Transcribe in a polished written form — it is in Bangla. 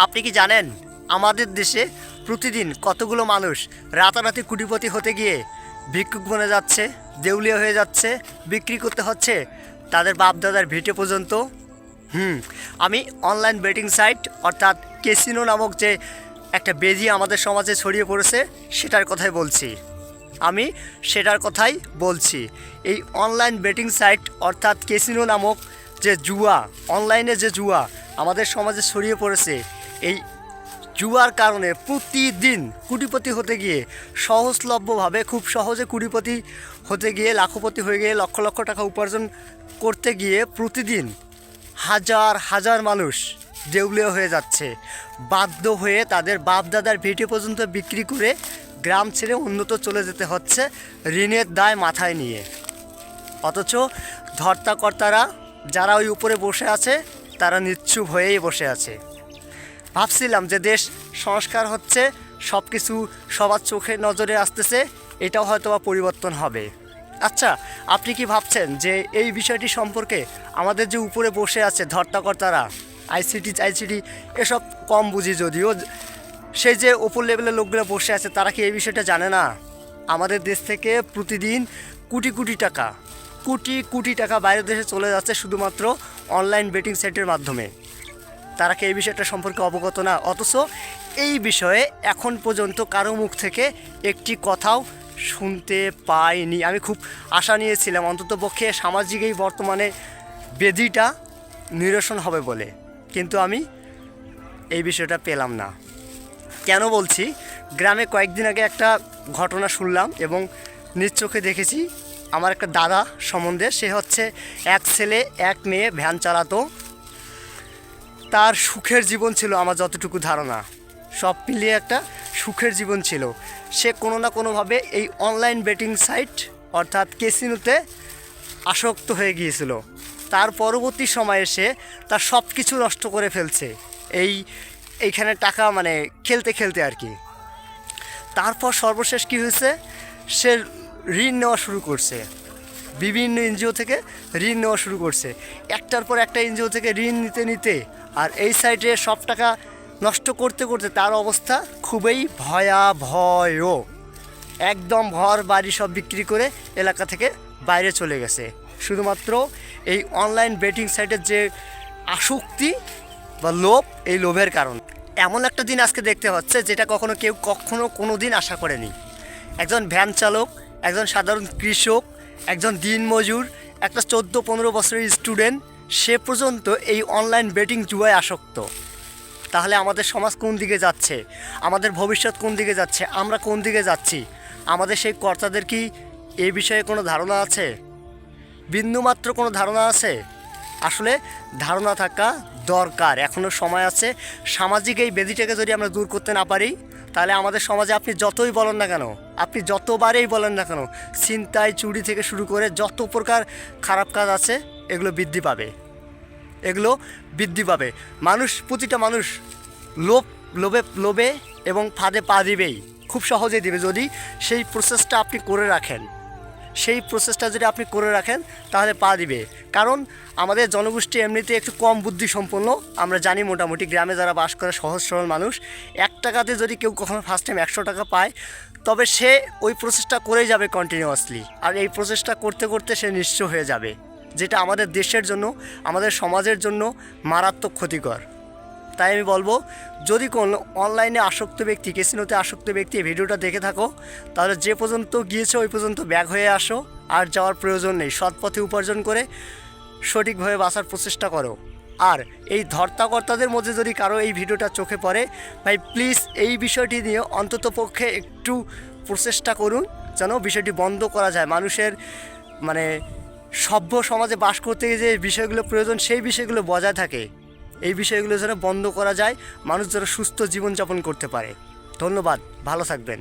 আপনি কি জানেন আমাদের দেশে প্রতিদিন কতগুলো মানুষ রাতারাতি কোটিপতি হতে গিয়ে ভিক্ষুক বনে যাচ্ছে, দেউলিয়া হয়ে যাচ্ছে, বিক্রি করতে হচ্ছে তাদের বাপদাদার ভিটে পর্যন্ত। আমি অনলাইন বেটিং সাইট অর্থাৎ ক্যাসিনো নামক যে একটা বেজি আমাদের সমাজে ছড়িয়ে পড়েছে সেটার কথাই বলছি। এই অনলাইন বেটিং সাইট অর্থাৎ ক্যাসিনো নামক যে জুয়া, অনলাইনে যে জুয়া আমাদের সমাজে ছড়িয়ে পড়েছে, এই জুয়ার কারণে প্রতিদিন কোটিপতি হতে গিয়ে সহজলভ্যভাবে খুব সহজে কোটিপতি হতে গিয়ে লাখপতি হয়ে গিয়ে লক্ষ লক্ষ টাকা উপার্জন করতে গিয়ে প্রতিদিন হাজার হাজার মানুষ দেউলিয়া হয়ে যাচ্ছে, বাধ্য হয়ে তাদের বাপদাদার ভিটে পর্যন্ত বিক্রি করে গ্রাম ছেড়ে উন্নত চলে যেতে হচ্ছে ঋণের দায় মাথায় নিয়ে। অথচ ধর্তাকর্তারা যারা ওই উপরে বসে আছে তারা নিশ্চুপ হয়েই বসে আছে। ভাবছিলাম যে দেশ সংস্কার হচ্ছে, সব কিছু সবার চোখের নজরে আসতেছে, এটাও হয়তো বা পরিবর্তন হবে। আচ্ছা, আপনি কি ভাবছেন যে এই বিষয়টি সম্পর্কে আমাদের যে উপরে বসে আছে ধর্তাকর্তারা, আইসিটি এসব কম বুঝি যদিও, সেই যে ওপর লেভেলের লোকগুলো বসে আছে তারা কি এই বিষয়টা জানে না? আমাদের দেশ থেকে প্রতিদিন কোটি কোটি টাকা বাইরের দেশে চলে যাচ্ছে শুধুমাত্র অনলাইন বেটিং সাইটের মাধ্যমে। তারা কি এই বিষয়টা সম্পর্কে অবগত না? অথচ এই বিষয়ে এখন পর্যন্ত কারো মুখ থেকে একটি কথাও শুনতে পাইনি। আমি খুব আশা নিয়েছিলাম অন্ততপক্ষে সামাজিক এই বর্তমানে বেদিটা নিরসন হবে বলে, কিন্তু আমি এই বিষয়টা পেলাম না। কেন বলছি, গ্রামে কয়েকদিন আগে একটা ঘটনা শুনলাম এবং নিজ চোখে দেখেছি। আমার একটা দাদা সম্বন্ধে, সে হচ্ছে এক ছেলে এক মেয়ে ভ্যান চালাতো। তার সুখের জীবন ছিল আমার যতটুকু ধারণা, সব মিলিয়ে একটা সুখের জীবন ছিল। সে কোনো না কোনোভাবে এই অনলাইন বেটিং সাইট অর্থাৎ ক্যাসিনোতে আসক্ত হয়ে গিয়েছিল। তার পরবর্তী সময়ে সে তার সব কিছু নষ্ট করে ফেলছে এইখানে টাকা খেলতে আর কি। তারপর সর্বশেষ কী হয়েছে, সে ঋণ নেওয়া শুরু করছে, বিভিন্ন এনজিও থেকে ঋণ নেওয়া শুরু করছে। একটার পর একটা এনজিও থেকে ঋণ নিতে আর এই সাইডে সব টাকা নষ্ট করতে তার অবস্থা খুবই ভয়াবহ। একদম ঘর বাড়ি সব বিক্রি করে এলাকা থেকে বাইরে চলে গেছে, শুধুমাত্র এই অনলাইন বেটিং সাইটের যে আসক্তি বা লোভ, এই লোভের কারণ। এমন একটা দিন আজকে দেখতে হচ্ছে যেটা কেউ কোনো দিন আশা করেনি। একজন ভ্যান চালক, একজন সাধারণ কৃষক, একজন দিনমজুর, একটা 14-15 বছরের স্টুডেন্ট, সে পর্যন্ত এই অনলাইন বেটিং জুয়ায় আসক্ত। তাহলে আমাদের সমাজ কোন দিকে যাচ্ছে? আমাদের ভবিষ্যৎ কোন দিকে যাচ্ছে? আমরা কোন দিকে যাচ্ছি? আমাদের সেই কর্তাদের কি এই বিষয়ে কোনো ধারণা আছে? বিন্দুমাত্র কোনো ধারণা আছে? আসলে ধারণা থাকা দরকার, এখনও সময় আছে। সামাজিক এই ব্যাধিটাকে যদি আমরা দূর করতে না পারি, তাহলে আমাদের সমাজে আপনি যতই বলেন না কেন, আপনি যতবারেই বলেন না কেন, ছিনতাই চুরি থেকে শুরু করে যত প্রকার খারাপ কাজ আছে এগুলো বৃদ্ধি পাবে। প্রতিটা মানুষ লোভে এবং ফাঁদে পা দিবেই, খুব সহজেই দিবে যদি সেই প্রসেসটা আপনি করে রাখেন। তাহলে পা দিবে। কারণ আমাদের জনগোষ্ঠী এমনিতে একটু কম বুদ্ধি সম্পন্ন, আমরা জানি। মোটামুটি গ্রামে যারা বাস করে সহজ সরল মানুষ, 1 টাকাতে যদি কেউ কখনো ফার্স্ট টাইম 100 টাকা পায়, তবে সে ওই প্রসেসটা করেই যাবে কন্টিনিউয়াসলি। আর এই প্রসেসটা করতে সে নিঃস্ব হয়ে যাবে, যেটা আমাদের দেশের জন্য, আমাদের সমাজের জন্য মারাত্মক ক্ষতিকর। তাই আমি বলবো, যদি কোনো অনলাইনে আসক্ত ব্যক্তি, ক্যাসিনোতে আসক্ত ব্যক্তি এই ভিডিওটা দেখে থাকো, তাহলে যে পর্যন্ত গিয়েছো ওই পর্যন্ত ব্যাক হয়ে আসো। আর যাওয়ার প্রয়োজন নেই, সৎ পথে উপার্জন করে সঠিকভাবে বাঁচার প্রচেষ্টা করো। আর এই ধর্তাকর্তাদের মধ্যে যদি কারো এই ভিডিওটা চোখে পড়ে, ভাই প্লিজ এই বিষয়টি নিয়ে অন্ততপক্ষে একটু প্রচেষ্টা করুন যেন বিষয়টি বন্ধ করা যায়। মানুষের সভ্য সমাজে বাস করতে গিয়ে যে বিষয়গুলো প্রয়োজন, সেই বিষয়গুলো বজায় থাকে। এই বিষয়গুলো যেন বন্ধ করা যায়, মানুষ যেন সুস্থ জীবনযাপন করতে পারে। ধন্যবাদ, ভালো থাকবেন।